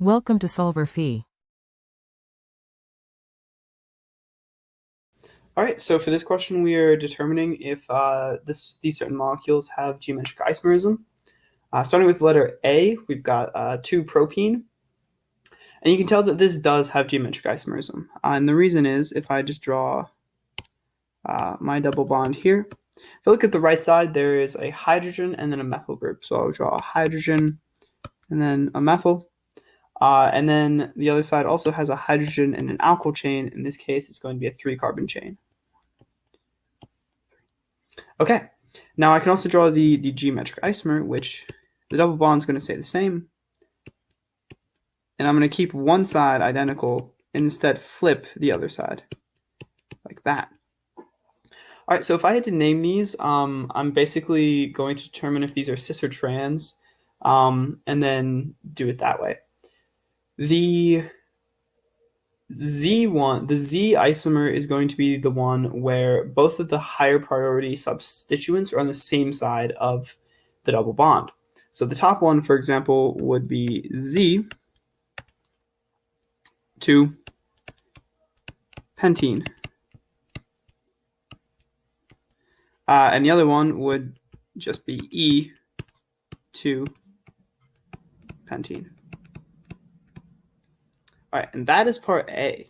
Welcome to solverfy. All right, so for this question, we are determining if these certain molecules have geometric isomerism. Starting with letter A, we've got 2-propene. And you can tell that this does have geometric isomerism. And the reason is, if I just draw my double bond here, if I look at the right side, there is a hydrogen and then a methyl group. So I'll draw a hydrogen and then a methyl. And then the other side also has a hydrogen and an alkyl chain. In this case, it's going to be a 3-carbon chain. Okay, now I can also draw the geometric isomer, which the double bond is going to stay the same. And I'm going to keep one side identical and instead flip the other side, like that. All right, so if I had to name these, I'm basically going to determine if these are cis or trans, and then do it that way. The Z isomer is going to be the one where both of the higher priority substituents are on the same side of the double bond. So the top one, for example, would be Z to pentene. And the other one would just be E to pentene. All right, and that is part A.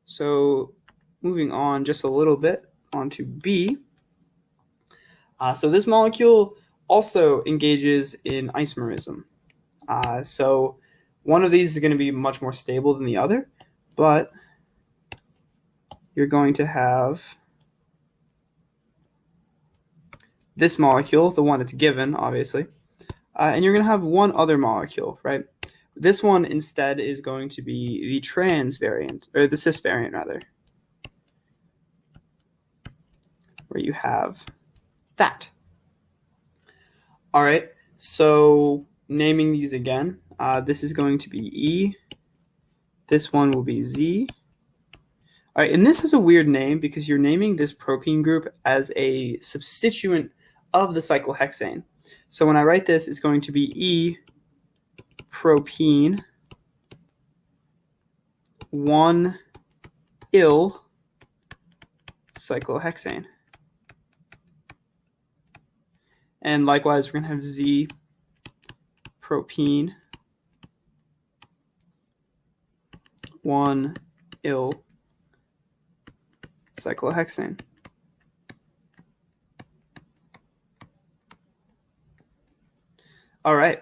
So moving on just a little bit onto B. So this molecule also engages in isomerism. So one of these is going to be much more stable than the other, but you're going to have this molecule, the one that's given, obviously, and you're going to have one other molecule, right? This one instead is going to be the trans variant, or the cis variant rather, where you have that. All right, so naming these again, this is going to be E, this one will be Z. All right, and this is a weird name because you're naming this propene group as a substituent of the cyclohexane. So when I write this, it's going to be E propene 1-il cyclohexane. And likewise, we're going to have Z propene 1-il cyclohexane. All right.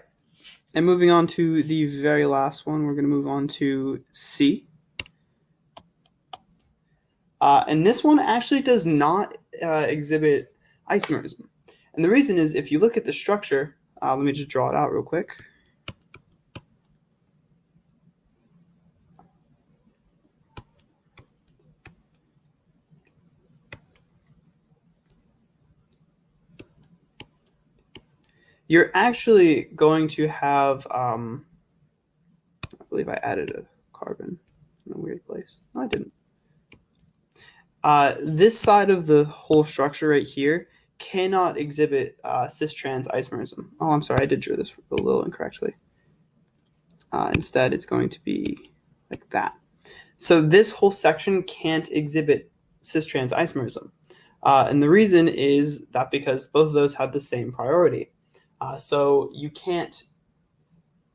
And moving on to the very last one, we're going to move on to C. And this one actually does not exhibit isomerism. And the reason is, if you look at the structure, let me just draw it out real quick. You're actually going to have, I believe I added a carbon in a weird place. No, I didn't. This side of the whole structure right here cannot exhibit cis-trans isomerism. Oh, I'm sorry, I did draw this a little incorrectly. Instead, it's going to be like that. So this whole section can't exhibit cis-trans isomerism. And the reason is that because both of those have the same priority. So you can't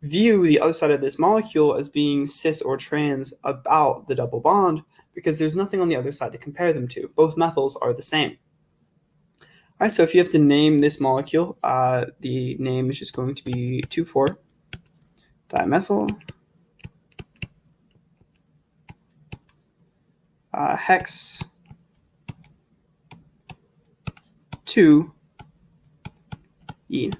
view the other side of this molecule as being cis or trans about the double bond because there's nothing on the other side to compare them to. Both methyls are the same. All right, so if you have to name this molecule, the name is just going to be 2,4-dimethyl hex 2-ene.